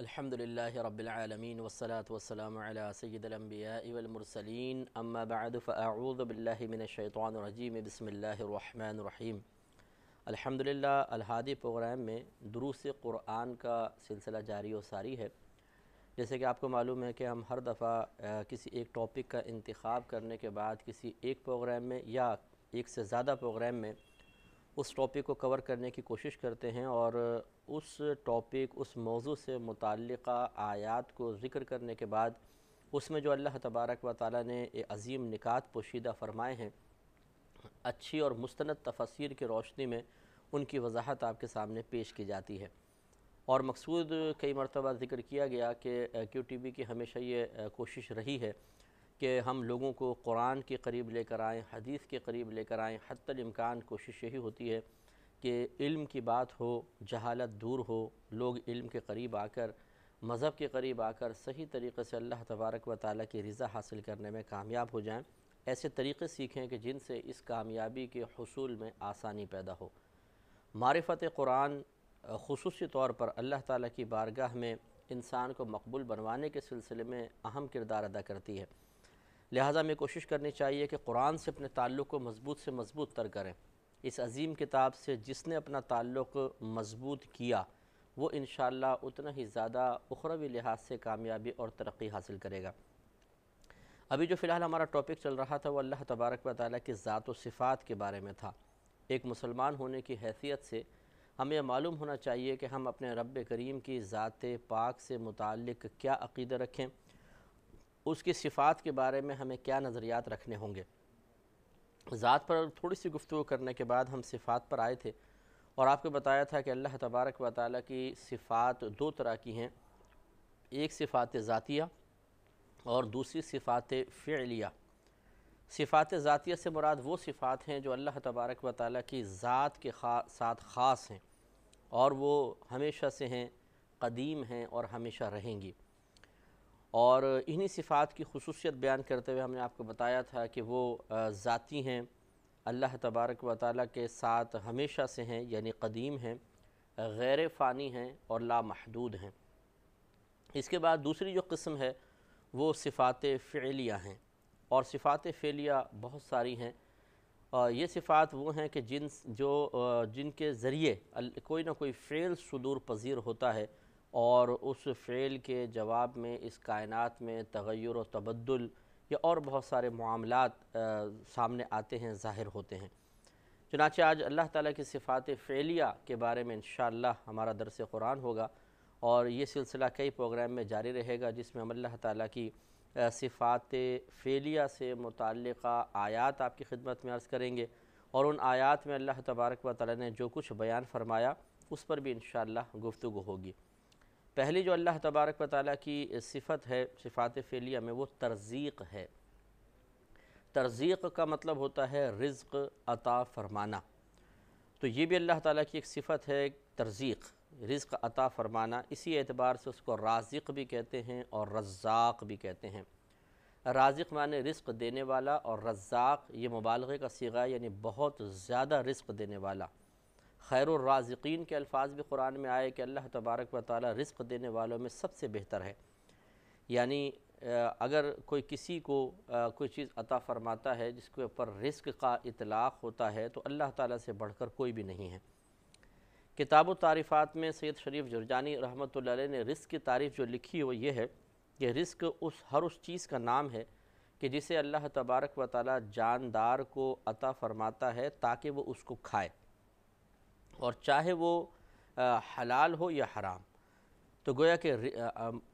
الحمدللہ رب العالمین والصلاة والسلام علی سید الانبیاء والمرسلین اما بعد فاعوذ باللہ من الشیطان الرجیم بسم اللہ الرحمن الرحیم۔ الحمدللہ الہادی پروگرام میں دروس قرآن کا سلسلہ جاری و ساری ہے۔ جیسے کہ آپ کو معلوم ہے کہ ہم ہر دفعہ کسی ایک ٹاپک کا انتخاب کرنے کے بعد کسی ایک پروگرام میں یا ایک سے زیادہ پروگرام میں اس ٹاپک کو کور کرنے کی کوشش کرتے ہیں اور اس ٹاپک اس موضوع سے متعلقہ آیات کو ذکر کرنے کے بعد اس میں جو اللہ تبارک و تعالیٰ نے عظیم نکات پوشیدہ فرمائے ہیں، اچھی اور مستند تفسیر کی روشنی میں ان کی وضاحت آپ کے سامنے پیش کی جاتی ہے۔ اور مقصود کئی مرتبہ ذکر کیا گیا کہ کیو ٹی وی کی ہمیشہ یہ کوشش رہی ہے کہ ہم لوگوں کو قرآن کے قریب لے کر آئیں، حدیث کے قریب لے کر آئیں۔ حتی الامکان کوشش یہی ہوتی ہے کہ علم کی بات ہو، جہالت دور ہو، لوگ علم کے قریب آ کر، مذہب کے قریب آ کر صحیح طریقے سے اللہ تبارک و تعالیٰ کی رضا حاصل کرنے میں کامیاب ہو جائیں۔ ایسے طریقے سیکھیں کہ جن سے اس کامیابی کے حصول میں آسانی پیدا ہو۔ معرفت قرآن خصوصی طور پر اللہ تعالیٰ کی بارگاہ میں انسان کو مقبول بنوانے کے سلسلے میں اہم کردار ادا کرتی ہے۔ لہٰذا ہمیں کوشش کرنی چاہیے کہ قرآن سے اپنے تعلق کو مضبوط سے مضبوط تر کریں۔ اس عظیم کتاب سے جس نے اپنا تعلق مضبوط کیا وہ انشاءاللہ اتنا ہی زیادہ اخروی لحاظ سے کامیابی اور ترقی حاصل کرے گا۔ ابھی جو فی الحال ہمارا ٹاپک چل رہا تھا وہ اللہ تبارک و تعالیٰ کی ذات و صفات کے بارے میں تھا۔ ایک مسلمان ہونے کی حیثیت سے ہمیں معلوم ہونا چاہیے کہ ہم اپنے رب کریم کی ذات پاک سے متعلق کیا عقیدہ رکھیں، اس کی صفات کے بارے میں ہمیں کیا نظریات رکھنے ہوں گے۔ ذات پر تھوڑی سی گفتگو کرنے کے بعد ہم صفات پر آئے تھے اور آپ کو بتایا تھا کہ اللہ تبارک و تعالیٰ کی صفات دو طرح کی ہیں، ایک صفات ذاتیہ اور دوسری صفات فعلیہ۔ صفات ذاتیہ سے مراد وہ صفات ہیں جو اللہ تبارک و تعالیٰ کی ذات کے ساتھ خاص ہیں اور وہ ہمیشہ سے ہیں، قدیم ہیں اور ہمیشہ رہیں گی۔ اور انہی صفات کی خصوصیت بیان کرتے ہوئے ہم نے آپ کو بتایا تھا کہ وہ ذاتی ہیں، اللہ تبارک و تعالیٰ کے ساتھ ہمیشہ سے ہیں یعنی قدیم ہیں، غیر فانی ہیں اور لامحدود ہیں۔ اس کے بعد دوسری جو قسم ہے وہ صفات فعلیہ ہیں، اور صفات فعلیہ بہت ساری ہیں۔ یہ صفات وہ ہیں کہ جن کے ذریعے کوئی نہ کوئی فعل صدور پذیر ہوتا ہے اور اس فعل کے جواب میں اس کائنات میں تغیر و تبدل یا اور بہت سارے معاملات سامنے آتے ہیں، ظاہر ہوتے ہیں۔ چنانچہ آج اللہ تعالیٰ کی صفات فعلیہ کے بارے میں انشاءاللہ ہمارا درس قرآن ہوگا اور یہ سلسلہ کئی پروگرام میں جاری رہے گا جس میں ہم اللہ تعالیٰ کی صفات فعلیہ سے متعلقہ آیات آپ کی خدمت میں عرض کریں گے، اور ان آیات میں اللہ تبارک و تعالیٰ نے جو کچھ بیان فرمایا اس پر بھی انشاءاللہ گفتگو ہوگی۔ پہلی جو اللہ تبارک و تعالیٰ کی صفت ہے صفات فعلیہ میں وہ ترزیق ہے۔ ترزیق کا مطلب ہوتا ہے رزق عطا فرمانا، تو یہ بھی اللہ تعالیٰ کی ایک صفت ہے، ترزیق، رزق عطا فرمانا۔ اسی اعتبار سے اس کو رازق بھی کہتے ہیں اور رزاق بھی کہتے ہیں۔ رازق معنی رزق دینے والا اور رزاق یہ مبالغے کا صیغہ یعنی بہت زیادہ رزق دینے والا۔ خیر الرازقین کے الفاظ بھی قرآن میں آئے کہ اللہ تبارک و تعالیٰ رزق دینے والوں میں سب سے بہتر ہے، یعنی اگر کوئی کسی کو کوئی چیز عطا فرماتا ہے جس کے اوپر رزق کا اطلاق ہوتا ہے تو اللہ تعالیٰ سے بڑھ کر کوئی بھی نہیں ہے۔ کتاب و تعریفات میں سید شریف جرجانی رحمۃ اللہ علیہ نے رزق کی تعریف جو لکھی ہے وہ یہ ہے کہ رزق ہر اس چیز کا نام ہے کہ جسے اللہ تبارک و تعالیٰ جاندار کو عطا فرماتا ہے تاکہ وہ اس کو کھائے، اور چاہے وہ حلال ہو یا حرام۔ تو گویا کہ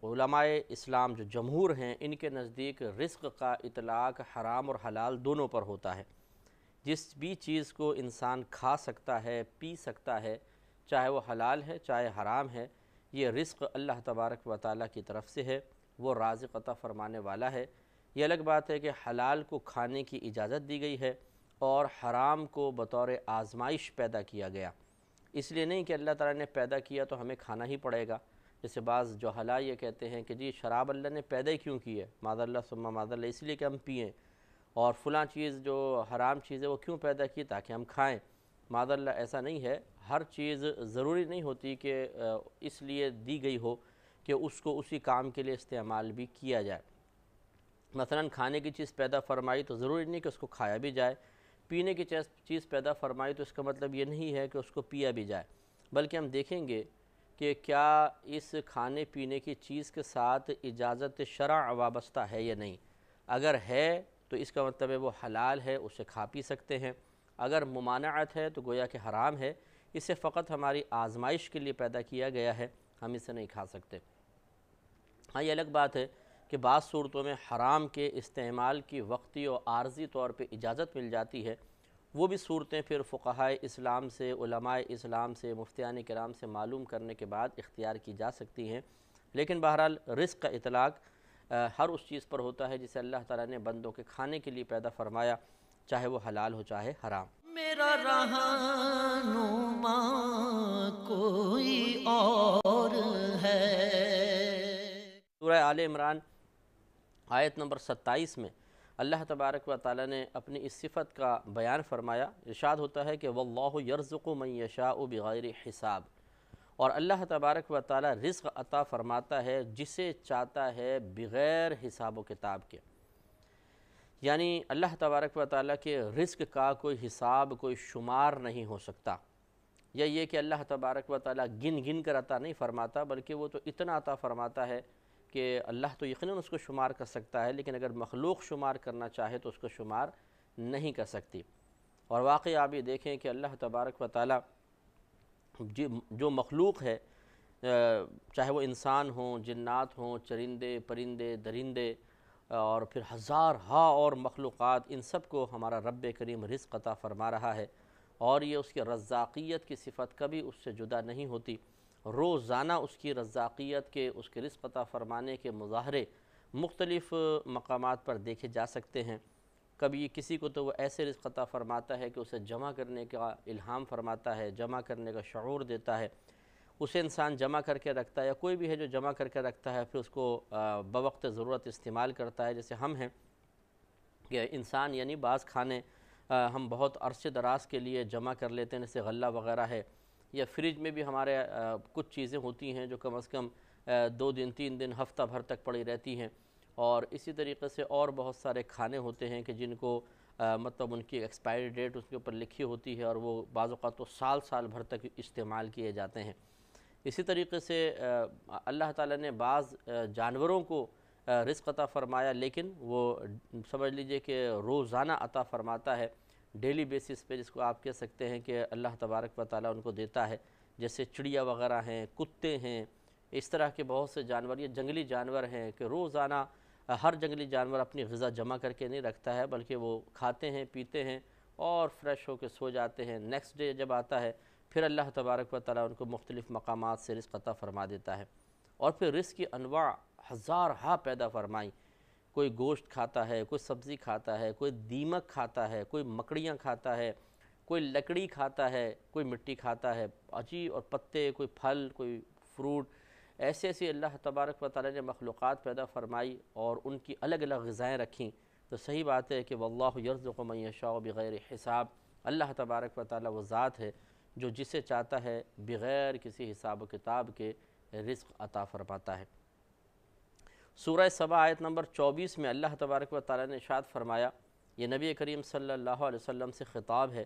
علماء اسلام جو جمہور ہیں ان کے نزدیک رزق کا اطلاق حرام اور حلال دونوں پر ہوتا ہے۔ جس بھی چیز کو انسان کھا سکتا ہے، پی سکتا ہے، چاہے وہ حلال ہے چاہے حرام ہے، یہ رزق اللہ تبارک و تعالیٰ کی طرف سے ہے، وہ رازق عطا فرمانے والا ہے۔ یہ الگ بات ہے کہ حلال کو کھانے کی اجازت دی گئی ہے اور حرام کو بطور آزمائش پیدا کیا گیا، اس لیے نہیں کہ اللہ تعالیٰ نے پیدا کیا تو ہمیں کھانا ہی پڑے گا۔ جیسے بعض جہلاء یہ کہتے ہیں کہ جی شراب اللہ نے پیدا ہی کیوں کی ہے، معاذ اللہ ثم معاذ اللہ، اس لیے کہ ہم پئیں، اور فلاں چیز جو حرام چیز ہے وہ کیوں پیدا کی تاکہ ہم کھائیں۔ معاذ اللہ ایسا نہیں ہے، ہر چیز ضروری نہیں ہوتی کہ اس لیے دی گئی ہو کہ اس کو اسی کام کے لیے استعمال بھی کیا جائے۔ مثلا کھانے کی چیز پیدا فرمائی تو ضروری نہیں کہ اس کو کھایا بھی جائے، پینے کی چیز پیدا فرمائی تو اس کا مطلب یہ نہیں ہے کہ اس کو پیا بھی جائے، بلکہ ہم دیکھیں گے کہ کیا اس کھانے پینے کی چیز کے ساتھ اجازت شرع وابستہ ہے یا نہیں۔ اگر ہے تو اس کا مطلب ہے وہ حلال ہے، اسے کھا پی سکتے ہیں۔ اگر ممانعت ہے تو گویا کہ حرام ہے، اسے فقط ہماری آزمائش کے لیے پیدا کیا گیا ہے، ہم اسے نہیں کھا سکتے۔ ہاں یہ الگ بات ہے کہ بعض صورتوں میں حرام کے استعمال کی وقتی اور عارضی طور پہ اجازت مل جاتی ہے، وہ بھی صورتیں پھر فقہائے اسلام سے، علماء اسلام سے، مفتیان کرام سے معلوم کرنے کے بعد اختیار کی جا سکتی ہیں۔ لیکن بہرحال رزق کا اطلاق ہر اس چیز پر ہوتا ہے جسے اللہ تعالیٰ نے بندوں کے کھانے کے لیے پیدا فرمایا، چاہے وہ حلال ہو چاہے حرام۔ میرا رہنما کوئی اور ہے۔ سورہ آل عمران آیت نمبر 27 میں اللہ تبارک و تعالیٰ نے اپنی اس صفت کا بیان فرمایا، ارشاد ہوتا ہے کہ واللہ یرزق من یشاء بغیر حساب، اور اللہ تبارک و تعالیٰ رزق عطا فرماتا ہے جسے چاہتا ہے بغیر حساب و کتاب کے۔ یعنی اللہ تبارک و تعالیٰ کے رزق کا کوئی حساب، کوئی شمار نہیں ہو سکتا، یا یہ کہ اللہ تبارک و تعالیٰ گن گن کر عطا نہیں فرماتا، بلکہ وہ تو اتنا عطا فرماتا ہے کہ اللہ تو یقیناً اس کو شمار کر سکتا ہے، لیکن اگر مخلوق شمار کرنا چاہے تو اس کو شمار نہیں کر سکتی۔ اور واقعی آپ یہ دیکھیں کہ اللہ تبارک و تعالیٰ جو مخلوق ہے، چاہے وہ انسان ہوں، جنات ہوں، چرندے، پرندے، درندے، اور پھر ہزار ہا اور مخلوقات، ان سب کو ہمارا رب کریم رزق عطا فرما رہا ہے، اور یہ اس کی رزاقیت کی صفت کبھی اس سے جدا نہیں ہوتی۔ روزانہ اس کی رزاقیت کے، اس کے رزق عطا فرمانے کے مظاہرے مختلف مقامات پر دیکھے جا سکتے ہیں۔ کبھی کسی کو تو وہ ایسے رزق عطا فرماتا ہے کہ اسے جمع کرنے کا الہام فرماتا ہے، جمع کرنے کا شعور دیتا ہے، اسے انسان جمع کر کے رکھتا ہے، یا کوئی بھی ہے جو جمع کر کے رکھتا ہے پھر اس کو بوقت ضرورت استعمال کرتا ہے، جیسے ہم ہیں کہ انسان یعنی بعض کھانے ہم بہت عرصے دراز کے لیے جمع کر لیتے ہیں، جیسے غلہ وغیرہ ہے، یا فریج میں بھی ہمارے کچھ چیزیں ہوتی ہیں جو کم از کم 2 دن 3 دن ہفتہ بھر تک پڑی رہتی ہیں، اور اسی طریقے سے اور بہت سارے کھانے ہوتے ہیں کہ جن کو مطلب ان کی ایکسپائری ڈیٹ اس کے اوپر لکھی ہوتی ہے، اور وہ بعض اوقات تو سال بھر تک استعمال کیے جاتے ہیں۔ اسی طریقے سے اللہ تعالیٰ نے بعض جانوروں کو رزق عطا فرمایا، لیکن وہ سمجھ لیجئے کہ روزانہ عطا فرماتا ہے، ڈیلی بیسس پہ، جس کو آپ کہہ سکتے ہیں کہ اللہ تبارک و تعالیٰ ان کو دیتا ہے، جیسے چڑیا وغیرہ ہیں، کتے ہیں، اس طرح کے بہت سے جانور، یہ جنگلی جانور ہیں کہ روزانہ ہر جنگلی جانور اپنی غذا جمع کر کے نہیں رکھتا ہے، بلکہ وہ کھاتے ہیں، پیتے ہیں اور فریش ہو کے سو جاتے ہیں۔ نیکسٹ ڈے جب آتا ہے پھر اللہ تبارک و تعالیٰ ان کو مختلف مقامات سے رزق عطا فرما دیتا ہے، اور پھر رزق کی انواع ہزار ہا پیدا فرمائی۔ کوئی گوشت کھاتا ہے، کوئی سبزی کھاتا ہے، کوئی دیمک کھاتا ہے، کوئی مکڑیاں کھاتا ہے، کوئی لکڑی کھاتا ہے، کوئی مٹی کھاتا ہے، عجیب، اور پتے، کوئی پھل، کوئی فروٹ، ایسے ایسے اللہ تبارک و تعالیٰ نے مخلوقات پیدا فرمائی اور ان کی الگ الگ غذائیں رکھیں۔ تو صحیح بات ہے کہ واللہ یرزق من یشاء بغیر حساب، اللہ تبارک و تعالیٰ وہ ذات ہے جو جسے چاہتا ہے بغیر کسی حساب و کتاب کے رزق عطا فرماتا ہے۔ سورہ سبا آیت نمبر 24 میں اللہ تبارک و تعالیٰ نے ارشاد فرمایا، یہ نبی کریم صلی اللہ علیہ وسلم سے خطاب ہے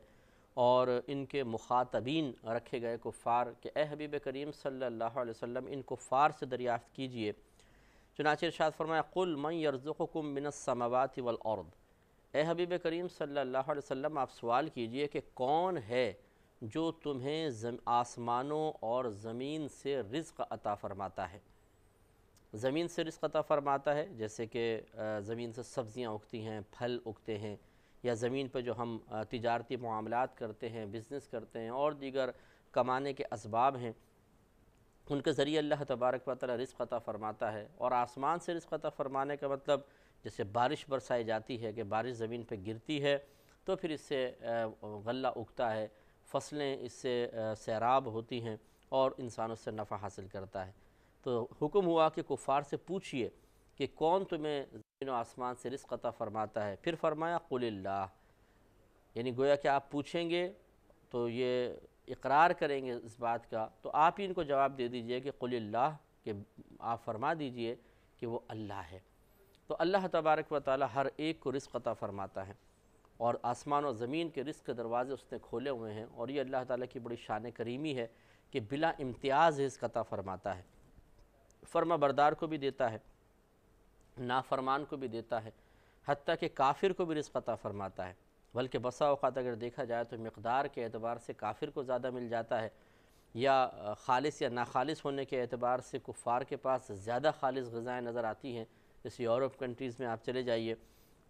اور ان کے مخاطبین رکھے گئے کفار، کہ اے حبیب کریم صلی اللہ علیہ وسلم ان کفار سے دریافت کیجئے۔ چنانچہ ارشاد فرمایا قل من یرزقکم من السماوات والارض، اے حبیب کریم صلی اللہ علیہ وسلم آپ سوال کیجئے کہ کون ہے جو تمہیں آسمانوں اور زمین سے رزق عطا فرماتا ہے۔ زمین سے رزق عطا فرماتا ہے جیسے کہ زمین سے سبزیاں اگتی ہیں، پھل اگتے ہیں، یا زمین پہ جو ہم تجارتی معاملات کرتے ہیں، بزنس کرتے ہیں، اور دیگر کمانے کے اسباب ہیں، ان کے ذریعے اللہ تبارک و تعالی رزق عطا فرماتا ہے۔ اور آسمان سے رزق عطا فرمانے کا مطلب جیسے بارش برسائی جاتی ہے کہ بارش زمین پہ گرتی ہے تو پھر اس سے غلہ اگتا ہے، فصلیں اس سے سیراب ہوتی ہیں اور انسان اس سے نفع حاصل کرتا ہے۔ تو حکم ہوا کہ کفار سے پوچھئے کہ کون تمہیں زمین و آسمان سے رزق عطا فرماتا ہے، پھر فرمایا قل اللہ، یعنی گویا کہ آپ پوچھیں گے تو یہ اقرار کریں گے اس بات کا، تو آپ ہی ان کو جواب دے دیجئے کہ قل اللہ، کہ آپ فرما دیجئے کہ وہ اللہ ہے۔ تو اللہ تبارک و تعالی ہر ایک کو رزق عطا فرماتا ہے، اور آسمان و زمین کے رزق کے دروازے اس نے کھولے ہوئے ہیں، اور یہ اللہ تعالیٰ کی بڑی شان کریمی ہے کہ بلا امتیاز رزق عطا فرماتا ہے، فرما بردار کو بھی دیتا ہے، نافرمان کو بھی دیتا ہے، حتیٰ کہ کافر کو بھی رزق عطا فرماتا ہے، بلکہ بسا اوقات اگر دیکھا جائے تو مقدار کے اعتبار سے کافر کو زیادہ مل جاتا ہے، یا خالص یا ناخالص ہونے کے اعتبار سے کفار کے پاس زیادہ خالص غذائیں نظر آتی ہیں، جیسے یورپ کنٹریز میں آپ چلے جائیے،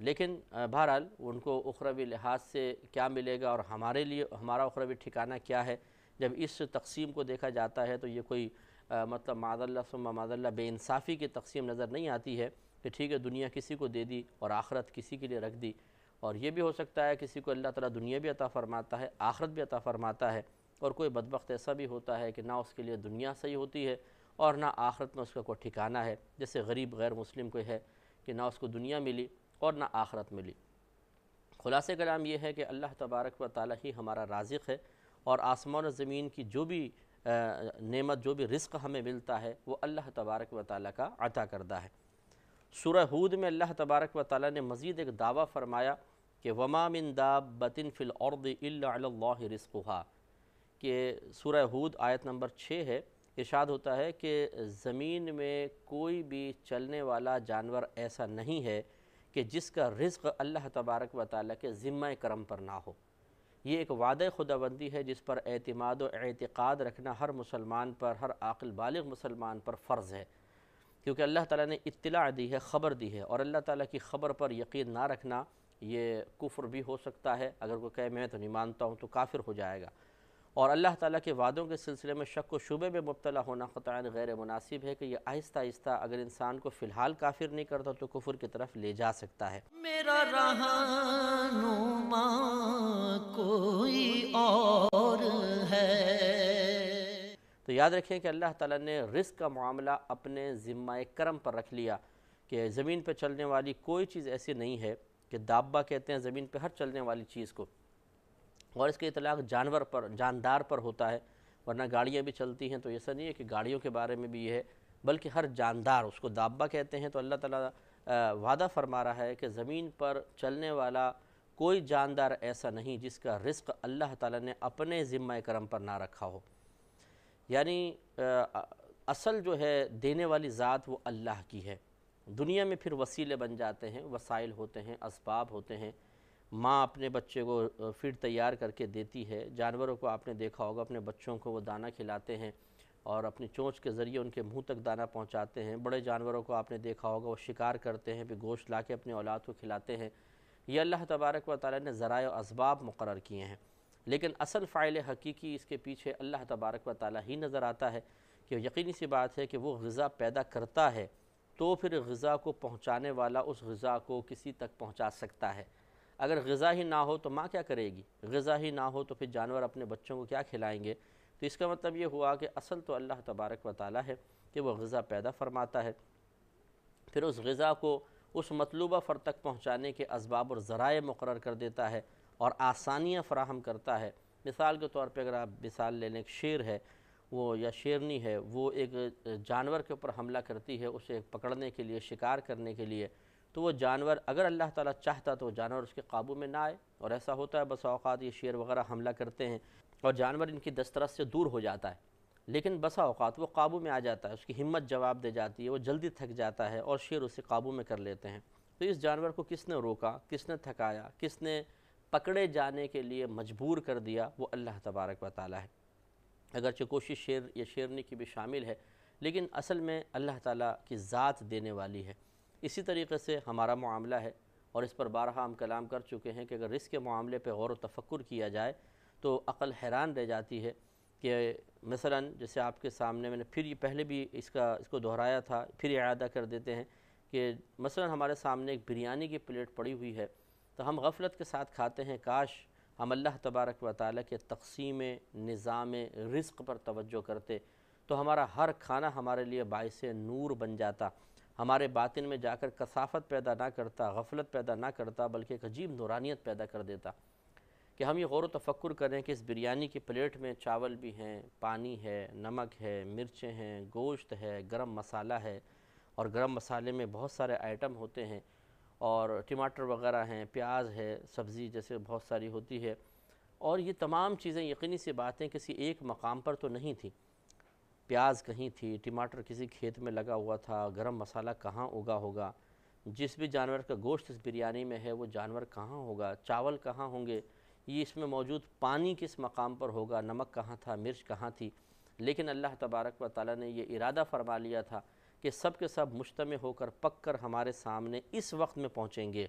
لیکن بہرحال ان کو اخروی لحاظ سے کیا ملے گا اور ہمارے لیے ہمارا اخروی ٹھکانہ کیا ہے، جب اس تقسیم کو دیکھا جاتا ہے تو یہ کوئی مطلب معاذ اللہ ثم معاذ اللہ بے انصافی کی تقسیم نظر نہیں آتی ہے کہ ٹھیک ہے دنیا کسی کو دے دی اور آخرت کسی کے لیے رکھ دی، اور یہ بھی ہو سکتا ہے کسی کو اللہ تعالیٰ دنیا بھی عطا فرماتا ہے، آخرت بھی عطا فرماتا ہے، اور کوئی بدبخت ایسا بھی ہوتا ہے کہ نہ اس کے لیے دنیا صحیح ہوتی ہے اور نہ آخرت میں اس کا کوئی ٹھکانہ ہے، جیسے غریب غیر مسلم کوئی ہے کہ نہ اس کو دنیا ملی اور نہ آخرت ملی۔ خلاصہ کلام یہ ہے کہ اللہ تبارک و تعالیٰ ہی ہمارا رازق ہے، اور آسمان و زمین کی جو بھی نعمت، جو بھی رزق ہمیں ملتا ہے وہ اللہ تبارک و تعالیٰ کا عطا کردہ ہے۔ سورہ ہود میں اللہ تبارک و تعالیٰ نے مزید ایک دعویٰ فرمایا کہ وَمَا مِن دَابَّةٍ فِي الْأَرْضِ إِلَّا عَلَى اللَّهِ رِزْقُهَا، کہ سورہ ہود آیت نمبر 6 ہے، ارشاد ہوتا ہے کہ زمین میں کوئی بھی چلنے والا جانور ایسا نہیں ہے کہ جس کا رزق اللہ تبارک و تعالیٰ کے ذمہ کرم پر نہ ہو۔ یہ ایک وعدہ خداوندی ہے جس پر اعتماد و اعتقاد رکھنا ہر مسلمان پر، ہر عاقل بالغ مسلمان پر فرض ہے، کیونکہ اللہ تعالیٰ نے اطلاع دی ہے، خبر دی ہے، اور اللہ تعالیٰ کی خبر پر یقین نہ رکھنا یہ کفر بھی ہو سکتا ہے، اگر کوئی کہے میں تو نہیں مانتا ہوں تو کافر ہو جائے گا، اور اللہ تعالیٰ کے وعدوں کے سلسلے میں شک و شبے میں مبتلا ہونا قطعاً غیر مناسب ہے کہ یہ آہستہ آہستہ اگر انسان کو فی الحال کافر نہیں کرتا تو کفر کی طرف لے جا سکتا ہے۔ میرا رہنما کوئی اور ہے۔ تو یاد رکھیں کہ اللہ تعالیٰ نے رزق کا معاملہ اپنے ذمہ کرم پر رکھ لیا کہ زمین پہ چلنے والی کوئی چیز ایسی نہیں ہے، کہ دابہ کہتے ہیں زمین پہ ہر چلنے والی چیز کو، اور اس کے اطلاق جانور پر، جاندار پر ہوتا ہے، ورنہ گاڑیاں بھی چلتی ہیں تو ایسا نہیں ہے کہ گاڑیوں کے بارے میں بھی یہ ہے، بلکہ ہر جاندار اس کو دابہ کہتے ہیں۔ تو اللہ تعالیٰ وعدہ فرما رہا ہے کہ زمین پر چلنے والا کوئی جاندار ایسا نہیں جس کا رزق اللہ تعالیٰ نے اپنے ذمہ کرم پر نہ رکھا ہو، یعنی اصل جو ہے دینے والی ذات وہ اللہ کی ہے، دنیا میں پھر وسیلے بن جاتے ہیں، وسائل ہوتے ہیں، اسباب ہوتے ہیں، ماں اپنے بچے کو فیڈ تیار کر کے دیتی ہے، جانوروں کو آپ نے دیکھا ہوگا اپنے بچوں کو وہ دانہ کھلاتے ہیں اور اپنی چونچ کے ذریعے ان کے منہ تک دانہ پہنچاتے ہیں، بڑے جانوروں کو آپ نے دیکھا ہوگا وہ شکار کرتے ہیں، پھر گوشت لا کے اپنی اولاد کو کھلاتے ہیں، یہ اللہ تبارک و تعالیٰ نے ذرائع و اسباب مقرر کیے ہیں، لیکن اصل فاعل حقیقی اس کے پیچھے اللہ تبارک و تعالیٰ ہی نظر آتا ہے، کہ یقینی سی بات ہے کہ وہ غذا پیدا کرتا ہے تو پھر غذا کو پہنچانے والا اس غذا کو کسی تک پہنچا سکتا ہے، اگر غذا ہی نہ ہو تو ماں کیا کرے گی، غذا ہی نہ ہو تو پھر جانور اپنے بچوں کو کیا کھلائیں گے، تو اس کا مطلب یہ ہوا کہ اصل تو اللہ تبارک و تعالیٰ ہے کہ وہ غذا پیدا فرماتا ہے، پھر اس غذا کو اس مطلوبہ فرد تک پہنچانے کے اسباب اور ذرائع مقرر کر دیتا ہے اور آسانیاں فراہم کرتا ہے۔ مثال کے طور پہ اگر آپ مثال لے لیں، ایک شیر ہے وہ یا شیرنی ہے، وہ ایک جانور کے اوپر حملہ کرتی ہے اسے پکڑنے کے لیے، شکار کرنے کے لیے، تو وہ جانور اگر اللہ تعالیٰ چاہتا تو وہ جانور اس کے قابو میں نہ آئے، اور ایسا ہوتا ہے بسا اوقات یہ شیر وغیرہ حملہ کرتے ہیں اور جانور ان کی دسترس سے دور ہو جاتا ہے، لیکن بسا اوقات وہ قابو میں آ جاتا ہے، اس کی ہمت جواب دے جاتی ہے، وہ جلدی تھک جاتا ہے اور شیر اسے قابو میں کر لیتے ہیں۔ تو اس جانور کو کس نے روکا، کس نے تھکایا، کس نے پکڑے جانے کے لیے مجبور کر دیا، وہ اللہ تبارک و تعالیٰ ہے، اگرچہ کوشش شیر یا شیرنی کی بھی شامل ہے، لیکن اصل میں اللہ تعالیٰ کی ذات دینے والی ہے۔ اسی طریقے سے ہمارا معاملہ ہے، اور اس پر بارہا ہم کلام کر چکے ہیں کہ اگر رزق کے معاملے پہ غور و تفکر کیا جائے تو عقل حیران رہ جاتی ہے، کہ مثلا جیسے آپ کے سامنے میں نے پھر یہ پہلے بھی اس کو دہرایا تھا، پھر اعادہ کر دیتے ہیں، کہ مثلا ہمارے سامنے ایک بریانی کی پلیٹ پڑی ہوئی ہے تو ہم غفلت کے ساتھ کھاتے ہیں، کاش ہم اللہ تبارک و تعالیٰ کے تقسیم نظام رزق پر توجہ کرتے تو ہمارا ہر کھانا ہمارے لیے باعث نور بن جاتا، ہمارے باطن میں جا کر کثافت پیدا نہ کرتا، غفلت پیدا نہ کرتا، بلکہ ایک عجیب نورانیت پیدا کر دیتا۔ کہ ہم یہ غور و تفکر کریں کہ اس بریانی کی پلیٹ میں چاول بھی ہیں، پانی ہے، نمک ہے، مرچیں ہیں، گوشت ہے، گرم مسالہ ہے، اور گرم مسالے میں بہت سارے آئٹم ہوتے ہیں، اور ٹماٹر وغیرہ ہیں، پیاز ہے، سبزی جیسے بہت ساری ہوتی ہے، اور یہ تمام چیزیں یقینی سی باتیں کسی ایک مقام پر تو نہیں تھیں۔ پیاز کہیں تھی، ٹماٹر کسی کھیت میں لگا ہوا تھا، گرم مسالہ کہاں اگا ہوگا، جس بھی جانور کا گوشت اس بریانی میں ہے وہ جانور کہاں ہوگا، چاول کہاں ہوں گے، یہ اس میں موجود پانی کس مقام پر ہوگا، نمک کہاں تھا، مرچ کہاں تھی۔ لیکن اللہ تبارک و تعالیٰ نے یہ ارادہ فرما لیا تھا کہ سب کے سب مجتمع ہو کر پک کر ہمارے سامنے اس وقت میں پہنچیں گے،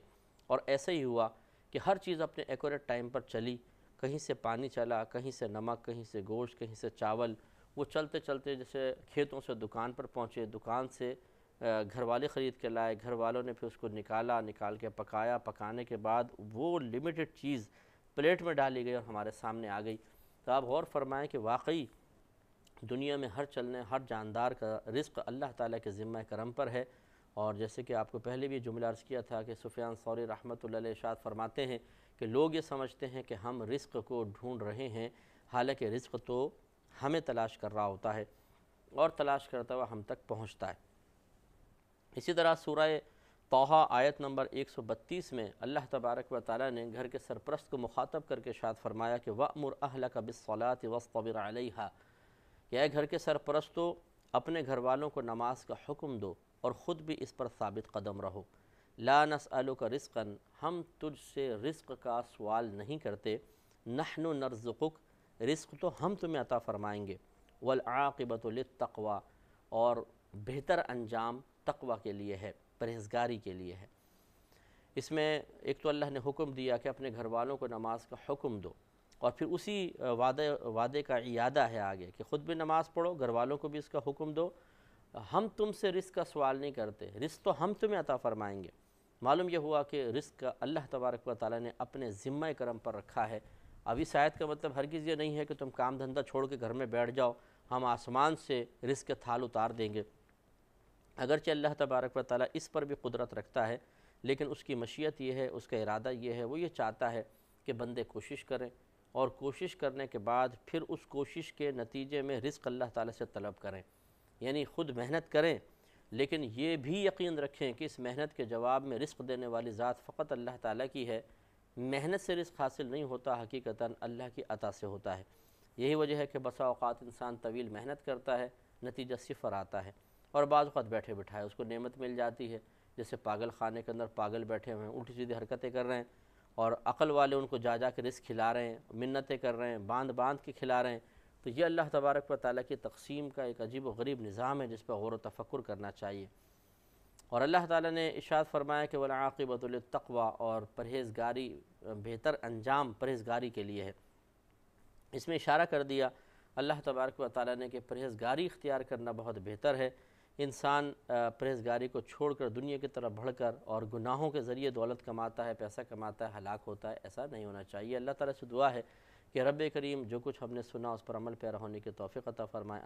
اور ایسا ہی ہوا کہ ہر چیز اپنے ایکوریٹ ٹائم پر چلی، کہیں سے پانی چلا، کہیں سے نمک، کہیں سے گوشت، کہیں سے چاول، وہ چلتے چلتے جیسے کھیتوں سے دکان پر پہنچے، دکان سے گھر والے خرید کے لائے، گھر والوں نے پھر اس کو نکال کے پکایا، پکانے کے بعد وہ لمیٹڈ چیز پلیٹ میں ڈالی گئی اور ہمارے سامنے آ گئی۔ تو آپ غور فرمائیں کہ واقعی دنیا میں ہر چلنے ہر جاندار کا رزق اللہ تعالیٰ کے ذمہ کرم پر ہے، اور جیسے کہ آپ کو پہلے بھی جملہ عرض کیا تھا کہ سفیان ثوری رحمۃ اللہ علیہ ارشاد فرماتے ہیں کہ لوگ یہ سمجھتے ہیں کہ ہم رزق کو ڈھونڈ رہے ہیں، حالانکہ رزق تو ہمیں تلاش کر رہا ہوتا ہے، اور تلاش کرتا ہوا ہم تک پہنچتا ہے۔ اسی طرح سورہ طٰہٰ آیت نمبر 132 میں اللہ تبارک و تعالیٰ نے گھر کے سرپرست کو مخاطب کر کے ارشاد فرمایا کہ وَأْمُرْ أَهْلَكَ بِالصَّلَاةِ وَاصْطَبِرْ عَلَيْهَا، کہ اے گھر کے سرپرستو اپنے گھر والوں کو نماز کا حکم دو اور خود بھی اس پر ثابت قدم رہو۔ لا نسألک رزقا، ہم تجھ سے رزق کا سوال نہیں کرتے، نحن نرزقک، رزق تو ہم تمہیں عطا فرمائیں گے، والعاقبۃ للتقوی، اور بہتر انجام تقوی کے لیے ہے، پرہیزگاری کے لیے ہے۔ اس میں ایک تو اللہ نے حکم دیا کہ اپنے گھر والوں کو نماز کا حکم دو، اور پھر اسی وعدے کا اعادہ ہے آگے کہ خود بھی نماز پڑھو، گھر والوں کو بھی اس کا حکم دو۔ ہم تم سے رزق کا سوال نہیں کرتے، رزق تو ہم تمہیں عطا فرمائیں گے۔ معلوم یہ ہوا کہ رزق اللہ تبارک و تعالیٰ نے اپنے ذمہ کرم پر رکھا ہے۔ اب اس آیت کا مطلب ہرگز یہ نہیں ہے کہ تم کام دھندہ چھوڑ کے گھر میں بیٹھ جاؤ، ہم آسمان سے رزق کے تھال اتار دیں گے۔ اگرچہ اللہ تبارک و تعالیٰ اس پر بھی قدرت رکھتا ہے، لیکن اس کی مشیت یہ ہے، اس کا ارادہ یہ ہے، وہ یہ چاہتا ہے کہ بندے کوشش کریں، اور کوشش کرنے کے بعد پھر اس کوشش کے نتیجے میں رزق اللہ تعالیٰ سے طلب کریں، یعنی خود محنت کریں، لیکن یہ بھی یقین رکھیں کہ اس محنت کے جواب میں رزق دینے والی ذات فقط اللہ تعالیٰ کی ہے۔ محنت سے رزق حاصل نہیں ہوتا، حقیقتاً اللہ کی عطا سے ہوتا ہے۔ یہی وجہ ہے کہ بسا اوقات انسان طویل محنت کرتا ہے، نتیجہ صفر آتا ہے، اور بعض اوقات بیٹھے بٹھائے اس کو نعمت مل جاتی ہے، جیسے پاگل خانے کے اندر پاگل بیٹھے ہوئے ہیں، الٹی سیدھی حرکتیں کر رہے ہیں، اور عقل والے ان کو جا کے رزق کھلا رہے ہیں، منتیں کر رہے ہیں، باندھ کے کھلا رہے ہیں۔ تو یہ اللہ تبارک و تعالیٰ کی تقسیم کا ایک عجیب و غریب نظام ہے جس پہ غور و تفکر کرنا چاہیے۔ اور اللہ تعالیٰ نے ارشاد فرمایا کہ وَالْعَاقِبَةُ لِلتَّقْوَىٰ، اور پرہیزگاری، بہتر انجام پرہیزگاری کے لیے ہے۔ اس میں اشارہ کر دیا اللہ تبارک و تعالیٰ نے کہ پرہیزگاری اختیار کرنا بہت بہتر ہے۔ انسان پرہیزگاری کو چھوڑ کر دنیا کی طرف بڑھ کر اور گناہوں کے ذریعے دولت کماتا ہے، پیسہ کماتا ہے، ہلاک ہوتا ہے، ایسا نہیں ہونا چاہیے۔ اللہ تعالیٰ سے دعا ہے کہ رب کریم جو کچھ ہم نے سنا اس پر عمل پیرا ہونے کی توفیق عطا فرمائے۔